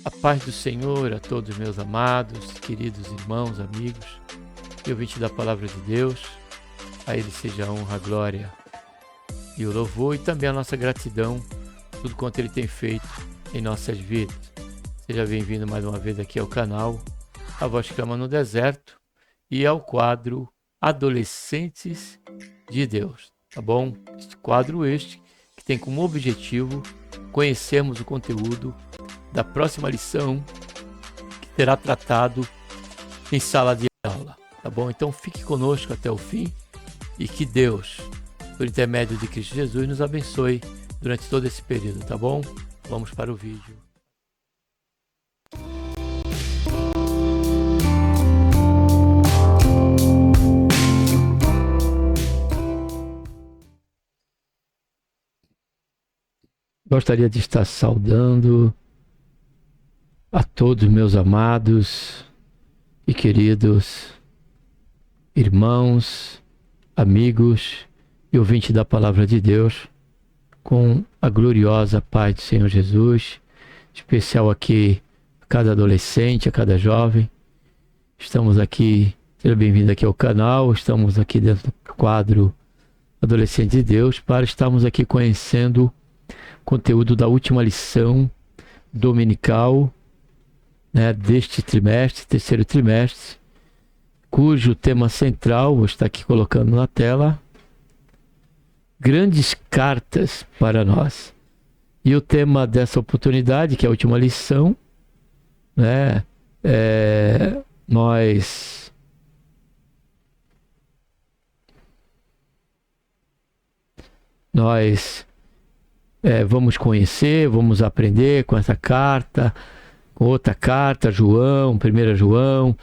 A paz do Senhor a todos meus amados, queridos irmãos, amigos e ouvintes da Palavra de Deus. A Ele seja a honra, a glória e o louvor e também a nossa gratidão por tudo quanto Ele tem feito em nossas vidas. Seja bem-vindo mais uma vez aqui ao canal A Voz que Clama no Deserto e ao quadro Adolescentes de Deus, tá bom? Este quadro que tem como objetivo conhecermos o conteúdo da próxima lição que será tratado em sala de aula, tá bom? Então fique conosco até o fim e que Deus, por intermédio de Cristo Jesus, nos abençoe durante todo esse período, tá bom? Vamos para o vídeo. Gostaria de estar saudando a todos meus amados e queridos irmãos, amigos e ouvintes da Palavra de Deus, com a gloriosa paz do Senhor Jesus, especial aqui a cada adolescente, a cada jovem. Estamos aqui, seja bem-vindo aqui ao canal, estamos aqui dentro do quadro Adolescente de Deus, para estarmos aqui conhecendo o conteúdo da última lição dominical, deste trimestre, terceiro trimestre, cujo tema central, vou estar aqui colocando na tela, grandes cartas para nós. E o tema dessa oportunidade, que é a última lição, nós vamos conhecer, vamos aprender com essa carta, com outra carta, João, 1 João,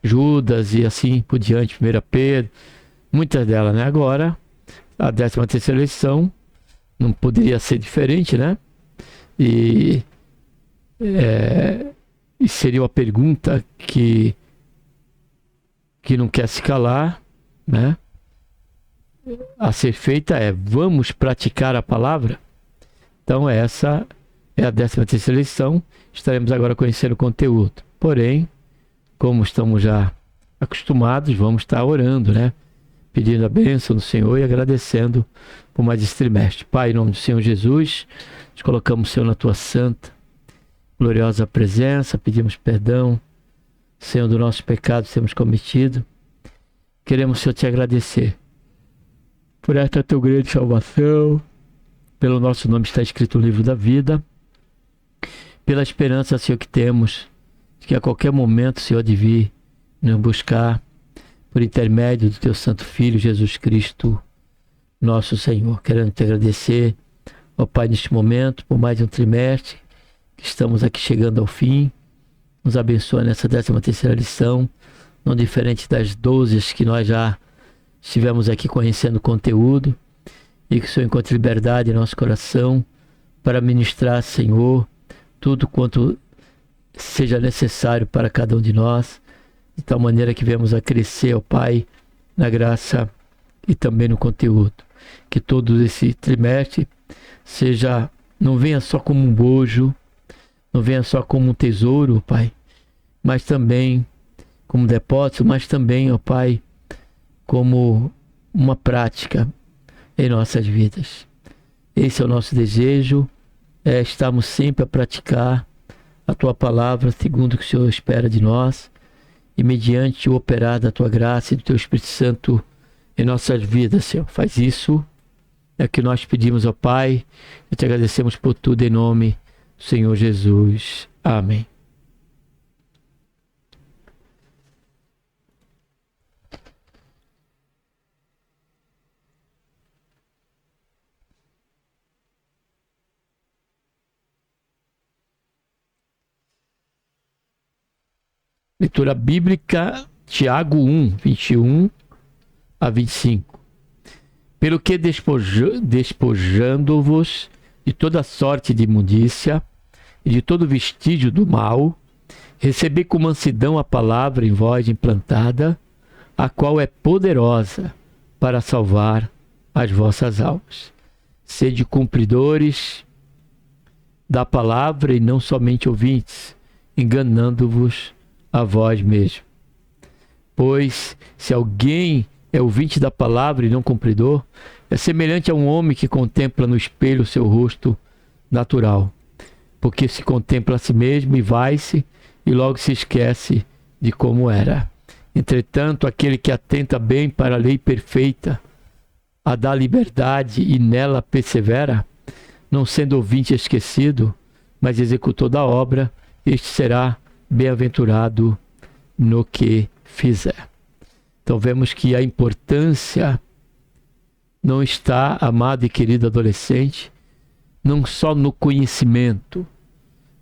Judas e assim por diante, 1 Pedro, muitas delas, Agora, a 13ª lição não poderia ser diferente, E seria uma pergunta que não quer se calar, A ser feita vamos praticar a palavra? Então essa é a 13ª lição, estaremos agora conhecendo o conteúdo. Porém, como estamos já acostumados, vamos estar orando, Pedindo a bênção do Senhor e agradecendo por mais esse trimestre. Pai, em nome do Senhor Jesus, nos colocamos, Senhor, na Tua santa, gloriosa presença, pedimos perdão, Senhor, do nosso pecado que temos cometido. Queremos, Senhor, Te agradecer por esta Tua grande salvação, pelo nosso nome está escrito no livro da vida, pela esperança, Senhor, que temos, de que a qualquer momento, Senhor, de vir nos buscar, por intermédio do Teu Santo Filho, Jesus Cristo, nosso Senhor. Querendo Te agradecer, ó Pai, neste momento, por mais um trimestre, que estamos aqui chegando ao fim. Nos abençoa nessa 13ª lição, não diferente das 12 que nós já estivemos aqui conhecendo o conteúdo, e que o Senhor encontre liberdade em nosso coração para ministrar, Senhor, tudo quanto seja necessário para cada um de nós, de tal maneira que venhamos a crescer, ó Pai, na graça e também no conteúdo. Que todo esse trimestre não venha só como um bojo, não venha só como um tesouro, Pai, mas também como depósito, mas também, ó Pai, como uma prática em nossas vidas. Esse é o nosso desejo, estarmos sempre a praticar a Tua palavra segundo o que o Senhor espera de nós e mediante o operar da Tua graça e do Teu Espírito Santo em nossas vidas, Senhor. Faz isso, é o que nós pedimos ao Pai e Te agradecemos por tudo em nome do Senhor Jesus. Amém. Leitura bíblica, Tiago 1, 21 a 25. Pelo que despojando-vos de toda sorte de imundícia e de todo vestígio do mal, recebi com mansidão a palavra em vós implantada, a qual é poderosa para salvar as vossas almas. Sede cumpridores da palavra e não somente ouvintes, enganando-vos a vós mesmos. Pois, se alguém é ouvinte da palavra e não cumpridor, é semelhante a um homem que contempla no espelho o seu rosto natural, porque se contempla a si mesmo e vai-se, e logo se esquece de como era. Entretanto, aquele que atenta bem para a lei perfeita, a da liberdade, e nela persevera, não sendo ouvinte esquecido, mas executor da obra, este será bem-aventurado no que fizer. Então vemos que a importância não está, amado e querido adolescente, não só no conhecimento,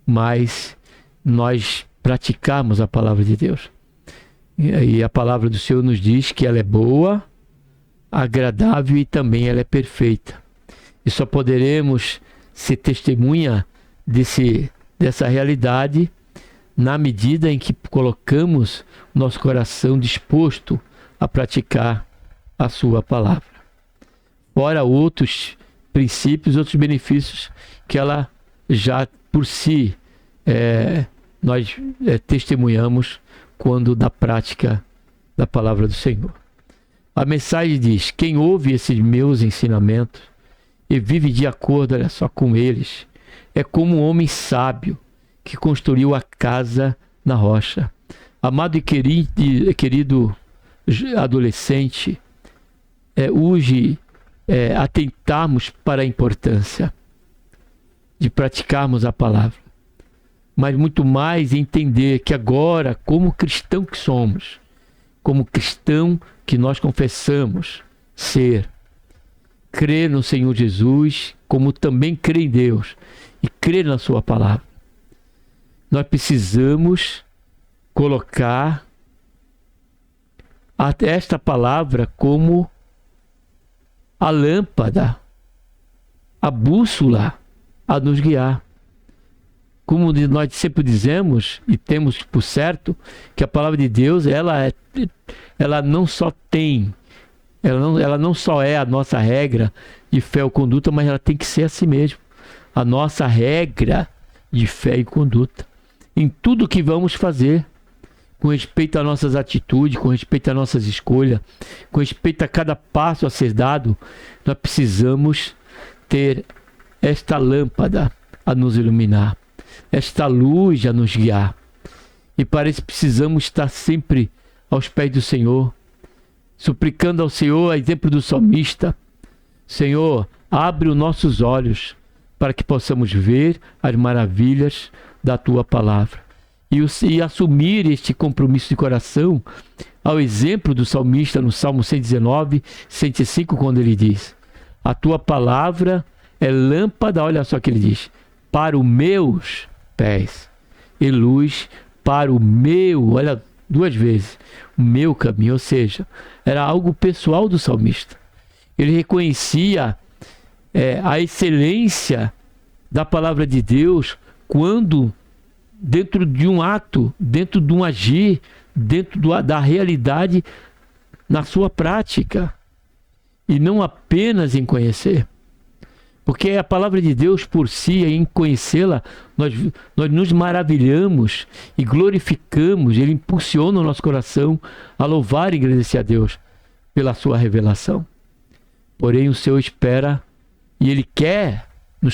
mas nós praticarmos a palavra de Deus. E a palavra do Senhor nos diz que ela é boa, agradável e também ela é perfeita. E só poderemos ser testemunha dessa realidade na medida em que colocamos nosso coração disposto a praticar a sua palavra. Fora outros princípios, outros benefícios que ela já por si nós testemunhamos quando da prática da palavra do Senhor. A mensagem diz: quem ouve esses meus ensinamentos e vive de acordo, olha só, com eles, é como um homem sábio que construiu a casa na rocha. Amado e querido adolescente, urge atentarmos para a importância de praticarmos a palavra, mas muito mais entender que agora, como cristão que somos, como cristão que nós confessamos ser, crer no Senhor Jesus, como também crer em Deus e crer na sua palavra, nós precisamos colocar esta palavra como a lâmpada, a bússola a nos guiar. Como nós sempre dizemos e temos por certo que a palavra de Deus, ela não só tem, ela não só é a nossa regra de fé ou conduta, mas ela tem que ser assim mesmo, a nossa regra de fé e conduta em tudo que vamos fazer, com respeito às nossas atitudes, com respeito às nossas escolhas, com respeito a cada passo a ser dado. Nós precisamos ter esta lâmpada a nos iluminar, esta luz a nos guiar. E para isso precisamos estar sempre aos pés do Senhor, suplicando ao Senhor, a exemplo do salmista: Senhor, abre os nossos olhos para que possamos ver as maravilhas da Tua palavra. E assumir este compromisso de coração, ao exemplo do salmista no Salmo 119, 105, quando ele diz: a Tua palavra é lâmpada, olha só o que ele diz, para os meus pés, e luz para o meu, olha, duas vezes, o meu caminho. Ou seja, era algo pessoal do salmista. Ele reconhecia a excelência da palavra de Deus quando, dentro de um ato, dentro de um agir, dentro da realidade, na sua prática, e não apenas em conhecer. Porque a palavra de Deus por si, em conhecê-la, nós nos maravilhamos e glorificamos, ele impulsiona o nosso coração a louvar e agradecer a Deus pela sua revelação. Porém, o Senhor espera e ele quer nos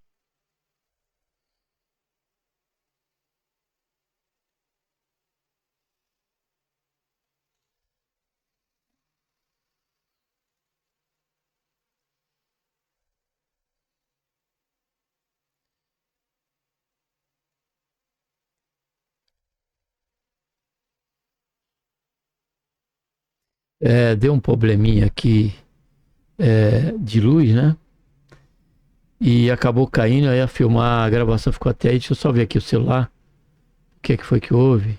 deu um probleminha aqui de luz, né? E acabou caindo, aí a filmar, a gravação ficou até aí. Deixa eu só ver aqui o celular. O que é que foi que houve?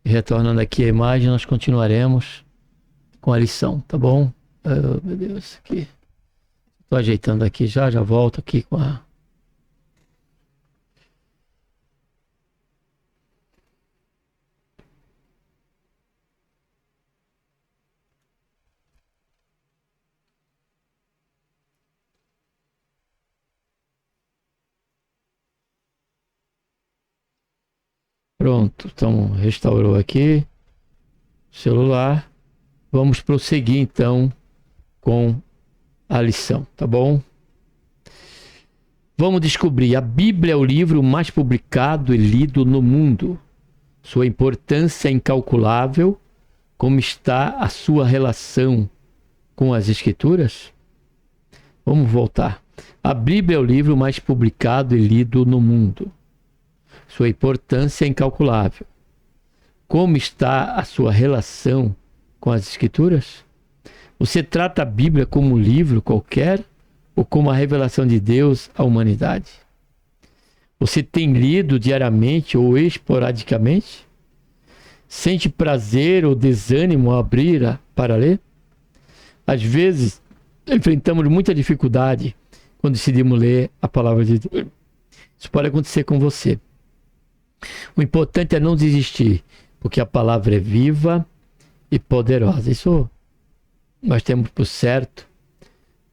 Retornando aqui a imagem, nós continuaremos com a lição, tá bom? Oh, meu Deus, aqui. Tô ajeitando aqui já volto aqui com a... Pronto, então restaurou aqui o celular. Vamos prosseguir então com a lição, tá bom? Vamos descobrir. A Bíblia é o livro mais publicado e lido no mundo. Sua importância é incalculável. Como está a sua relação com as Escrituras? Vamos voltar. A Bíblia é o livro mais publicado e lido no mundo. Sua importância é incalculável. Como está a sua relação com as Escrituras? Você trata a Bíblia como um livro qualquer ou como a revelação de Deus à humanidade? Você tem lido diariamente ou esporadicamente? Sente prazer ou desânimo ao abrir para ler? Às vezes, enfrentamos muita dificuldade quando decidimos ler a palavra de Deus. Isso pode acontecer com você. O importante é não desistir, porque a palavra é viva e poderosa. Isso nós temos por certo,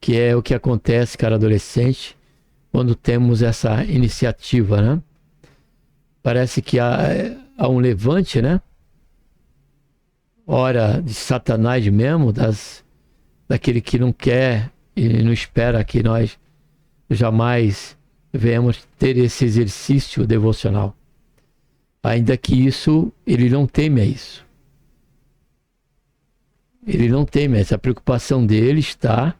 que é o que acontece, cara adolescente, quando temos essa iniciativa, né? Parece que há um levante, né? Ora de Satanás mesmo, daquele que não quer e não espera que nós jamais venhamos ter esse exercício devocional. Ainda que isso, ele não teme a isso. Ele não teme, essa preocupação dele está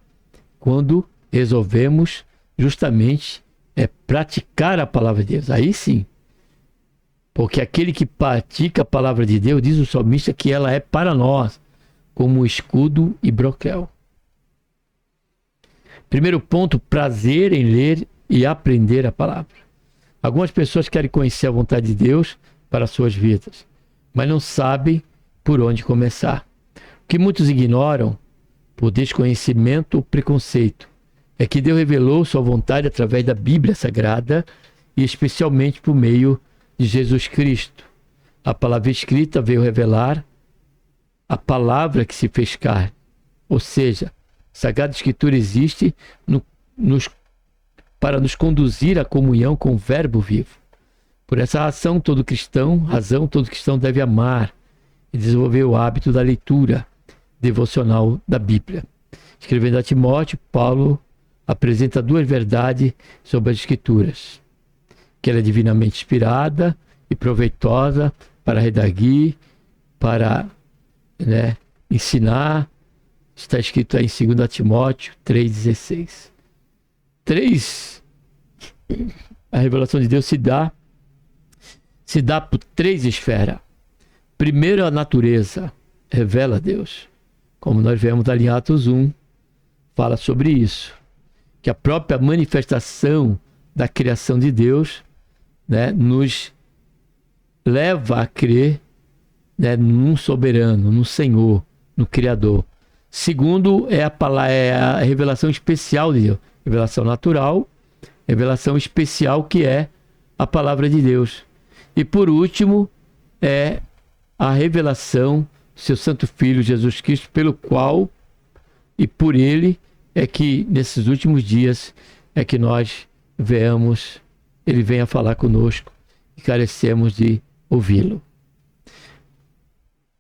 quando resolvemos justamente praticar a palavra de Deus. Aí sim. Porque aquele que pratica a palavra de Deus, diz o salmista, que ela é para nós como escudo e broquel. Primeiro ponto, prazer em ler e aprender a palavra. Algumas pessoas querem conhecer a vontade de Deus para suas vidas, mas não sabem por onde começar. O que muitos ignoram, por desconhecimento ou preconceito, é que Deus revelou sua vontade através da Bíblia Sagrada e especialmente por meio de Jesus Cristo. A palavra escrita veio revelar a palavra que se fez carne. Ou seja, a Sagrada Escritura existe para nos conduzir à comunhão com o Verbo vivo. Por essa razão, todo cristão deve amar e desenvolver o hábito da leitura devocional da Bíblia. Escrevendo a Timóteo, Paulo apresenta duas verdades sobre as Escrituras: que ela é divinamente inspirada e proveitosa para redarguir, para ensinar. Está escrito aí em 2 Timóteo 3,16. A revelação de Deus se dá por três esferas. Primeiro, a natureza revela Deus. Como nós vemos ali em Atos 1, fala sobre isso. Que a própria manifestação da criação de Deus nos leva a crer num soberano, no Senhor, no Criador. Segundo, é a revelação especial de Deus. Revelação natural, revelação especial, que é a palavra de Deus. E por último, é a revelação do seu Santo Filho, Jesus Cristo, pelo qual e por ele é que nesses últimos dias é que nós veamos, ele venha falar conosco e carecemos de ouvi-lo.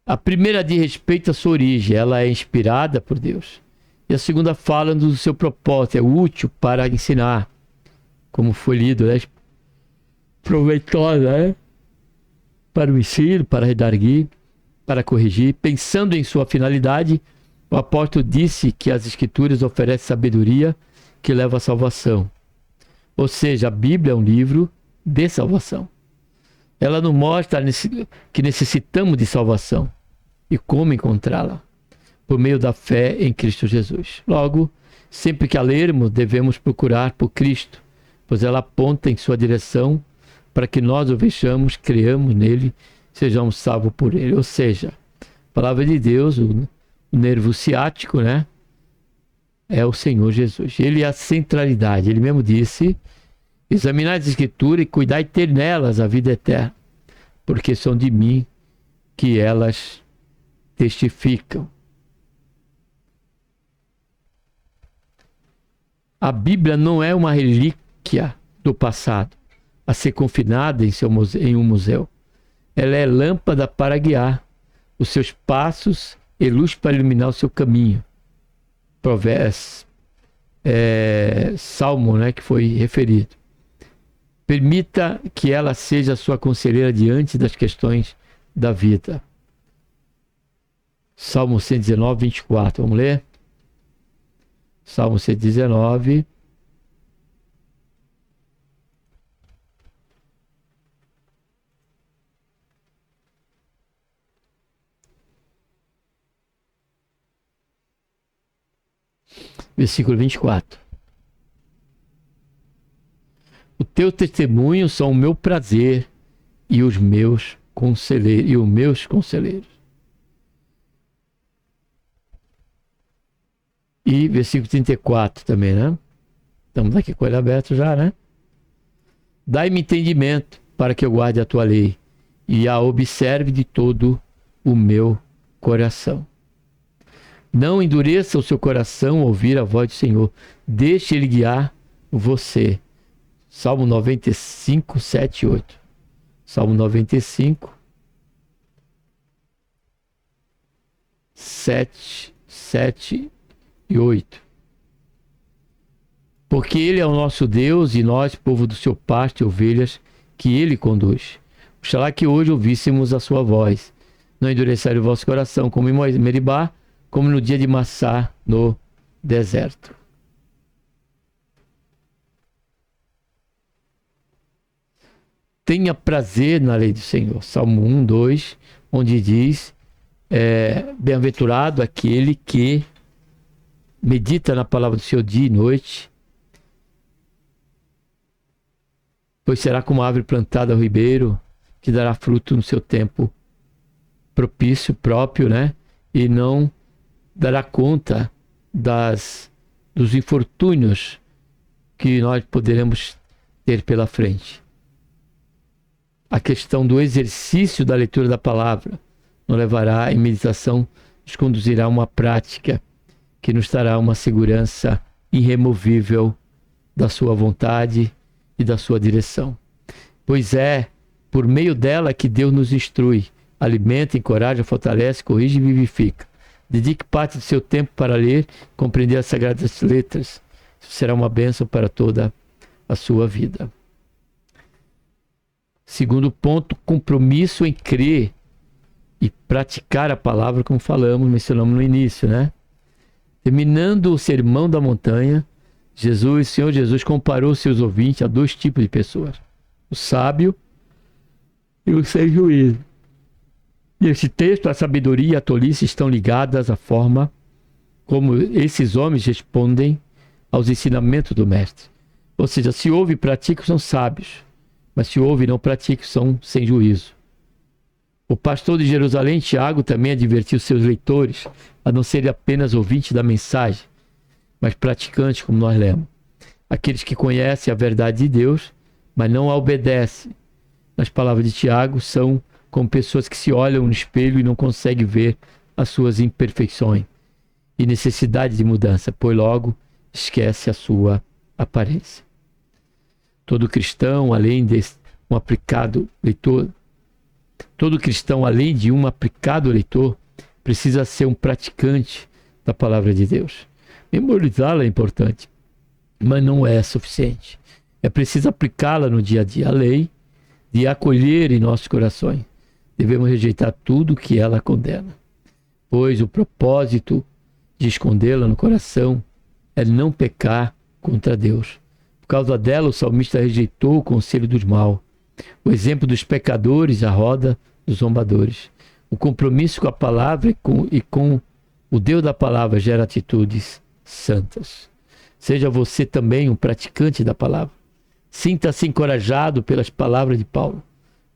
A primeira diz respeito à sua origem, ela é inspirada por Deus. E a segunda fala do seu propósito, é útil para ensinar, como foi lido, proveitosa, para o ensino, para redarguir, para corrigir. Pensando em sua finalidade, o apóstolo disse que as Escrituras oferecem sabedoria que leva à salvação. Ou seja, a Bíblia é um livro de salvação. Ela nos mostra que necessitamos de salvação e como encontrá-la, por meio da fé em Cristo Jesus. Logo, sempre que a lermos, devemos procurar por Cristo, pois ela aponta em sua direção para que nós o vejamos, creamos nele, sejamos salvos por ele. Ou seja, a palavra de Deus, o nervo ciático, é o Senhor Jesus. Ele é a centralidade. Ele mesmo disse: examinai as Escrituras e cuidai de ter nelas a vida eterna, porque são de mim que elas testificam. A Bíblia não é uma relíquia do passado, a ser confinada em um museu. Ela é lâmpada para guiar os seus passos e luz para iluminar o seu caminho. Provérbios, Salmo, né, que foi referido. Permita que ela seja a sua conselheira diante das questões da vida. Salmo 119, 24. Vamos ler? Salmo 119. Versículo 24. O teu testemunho são o meu prazer e os meus conselheiros. E versículo 34 também, né? Estamos aqui com ele aberto já, né? Dai-me entendimento para que eu guarde a tua lei e a observe de todo o meu coração. Não endureça o seu coração ao ouvir a voz do Senhor. Deixe ele guiar você. Salmo 95, 7 e 8. Salmo 95, 7 e 8. Porque ele é o nosso Deus e nós, povo do seu pasto e ovelhas, que ele conduz. Oxalá que hoje ouvíssemos a sua voz. Não endurecer o vosso coração como em Meribá, como no dia de Massá no deserto. Tenha prazer na lei do Senhor. Salmo 1, 2, onde diz, bem-aventurado aquele que medita na palavra do Senhor dia e noite, pois será como a árvore plantada ao ribeiro, que dará fruto no seu tempo propício, próprio, né? E não dará conta dos infortúnios que nós poderemos ter pela frente. A questão do exercício da leitura da palavra nos levará em meditação, nos conduzirá a uma prática que nos dará uma segurança irremovível da sua vontade e da sua direção. Pois é por meio dela que Deus nos instrui, alimenta, encoraja, fortalece, corrige e vivifica. Dedique parte do seu tempo para ler e compreender as sagradas letras. Isso será uma bênção para toda a sua vida. Segundo ponto, compromisso em crer e praticar a palavra, como mencionamos no início, né? Terminando o sermão da montanha, o Senhor Jesus comparou seus ouvintes a dois tipos de pessoas: o sábio e o sem juízo. Nesse texto, a sabedoria e a tolice estão ligadas à forma como esses homens respondem aos ensinamentos do Mestre. Ou seja, se ouve e pratica, são sábios, mas se ouve e não pratica, são sem juízo. O pastor de Jerusalém, Tiago, também advertiu seus leitores a não serem apenas ouvintes da mensagem, mas praticantes, como nós lemos. Aqueles que conhecem a verdade de Deus, mas não a obedecem. Nas palavras de Tiago, são como pessoas que se olham no espelho e não conseguem ver as suas imperfeições e necessidade de mudança, pois logo esquece a sua aparência. Todo cristão, além de um aplicado leitor, precisa ser um praticante da palavra de Deus. Memorizá-la é importante, mas não é suficiente. É preciso aplicá-la no dia a dia. A lei de acolher em nossos corações. Devemos rejeitar tudo que ela condena, pois o propósito de escondê-la no coração é não pecar contra Deus. Por causa dela, o salmista rejeitou o conselho dos maus, o exemplo dos pecadores, a roda dos zombadores. O compromisso com a palavra e com o Deus da palavra gera atitudes santas. Seja você também um praticante da palavra. Sinta-se encorajado pelas palavras de Paulo.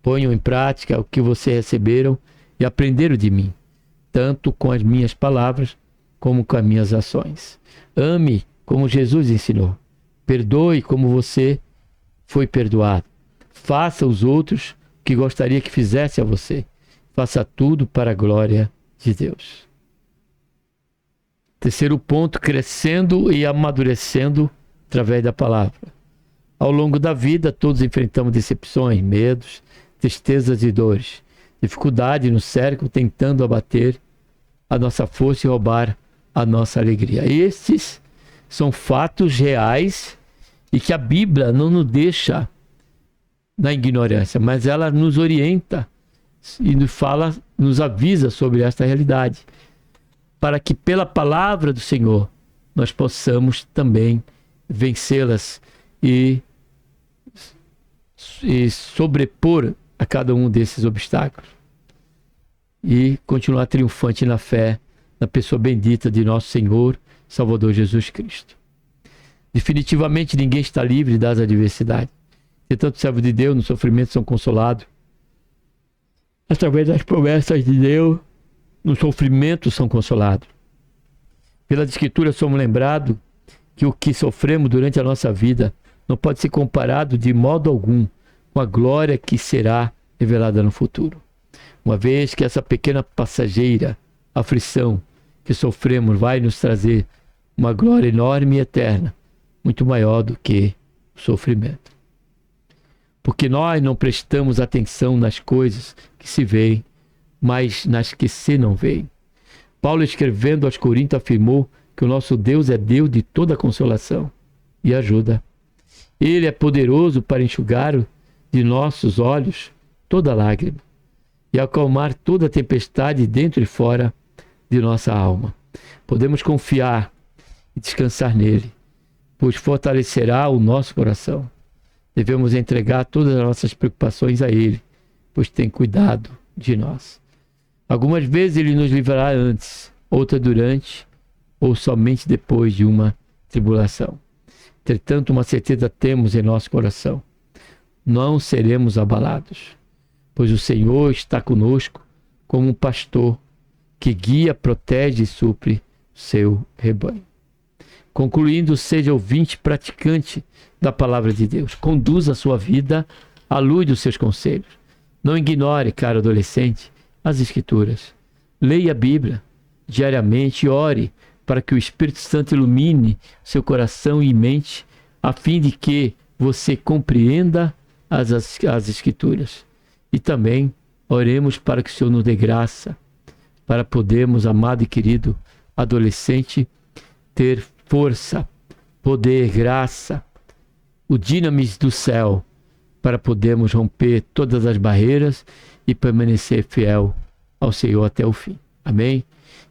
Ponham em prática o que vocês receberam e aprenderam de mim, tanto com as minhas palavras como com as minhas ações. Ame como Jesus ensinou. Perdoe como você foi perdoado. Faça aos outros o que gostaria que fizesse a você. Faça tudo para a glória de Deus. Terceiro ponto, crescendo e amadurecendo através da palavra. Ao longo da vida, todos enfrentamos decepções, medos, tristezas e dores. dificuldade nos cercam, tentando abater a nossa força e roubar a nossa alegria. Estes são fatos reais e que a Bíblia não nos deixa na ignorância, mas ela nos orienta e nos fala, nos avisa sobre esta realidade, para que pela palavra do Senhor nós possamos também vencê-las e sobrepor a cada um desses obstáculos e continuar triunfante na fé, na pessoa bendita de nosso Senhor, Salvador Jesus Cristo. Definitivamente ninguém está livre das adversidades. Tanto servos de Deus no sofrimento são consolados. Através das promessas de Deus, no sofrimento são consolados. Pelas Escrituras somos lembrados que o que sofremos durante a nossa vida não pode ser comparado de modo algum com a glória que será revelada no futuro. Uma vez que essa pequena passageira aflição que sofremos vai nos trazer uma glória enorme e eterna, muito maior do que o sofrimento. Porque nós não prestamos atenção nas coisas que se veem, mas nas que se não veem. Paulo, escrevendo aos Coríntios, afirmou que o nosso Deus é Deus de toda consolação e ajuda. Ele é poderoso para enxugar de nossos olhos toda lágrima e acalmar toda tempestade dentro e fora de nossa alma. Podemos confiar e descansar nele, pois fortalecerá o nosso coração. Devemos entregar todas as nossas preocupações a ele, pois tem cuidado de nós. Algumas vezes ele nos livrará antes, outras durante ou somente depois de uma tribulação. Entretanto, uma certeza temos em nosso coração: não seremos abalados, pois o Senhor está conosco como um pastor que guia, protege e supre o seu rebanho. Concluindo, seja ouvinte praticante da palavra de Deus. Conduza a sua vida à luz dos seus conselhos. Não ignore, caro adolescente, as Escrituras. Leia a Bíblia diariamente e ore para que o Espírito Santo ilumine seu coração e mente, a fim de que você compreenda as Escrituras. E também oremos para que o Senhor nos dê graça, para podermos, amado e querido adolescente, ter força, poder, graça, o dinamis do céu, para podermos romper todas as barreiras e permanecer fiel ao Senhor até o fim. Amém?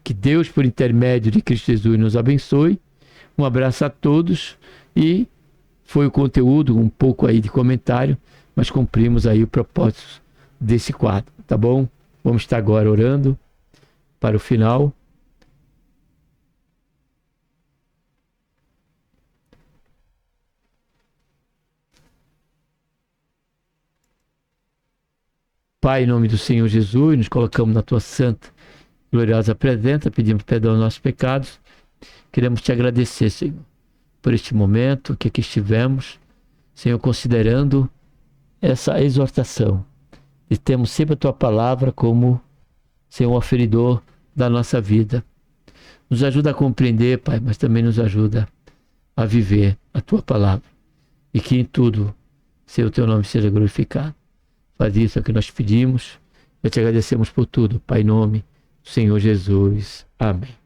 Que Deus, por intermédio de Cristo Jesus, nos abençoe. Um abraço a todos e foi o conteúdo, um pouco aí de comentário, mas cumprimos aí o propósito desse quadro, tá bom? Vamos estar agora orando para o final. Pai, em nome do Senhor Jesus, nos colocamos na Tua santa, gloriosa presença, pedimos perdão aos nossos pecados. Queremos Te agradecer, Senhor, por este momento que aqui estivemos, Senhor, considerando essa exortação e temos sempre a Tua palavra como, Senhor, um aferidor da nossa vida. Nos ajuda a compreender, Pai, mas também nos ajuda a viver a Tua palavra e que em tudo, Senhor, o Teu nome seja glorificado. Faz isso que nós pedimos. Eu te agradecemos por tudo, Pai, em nome do Senhor Jesus. Amém.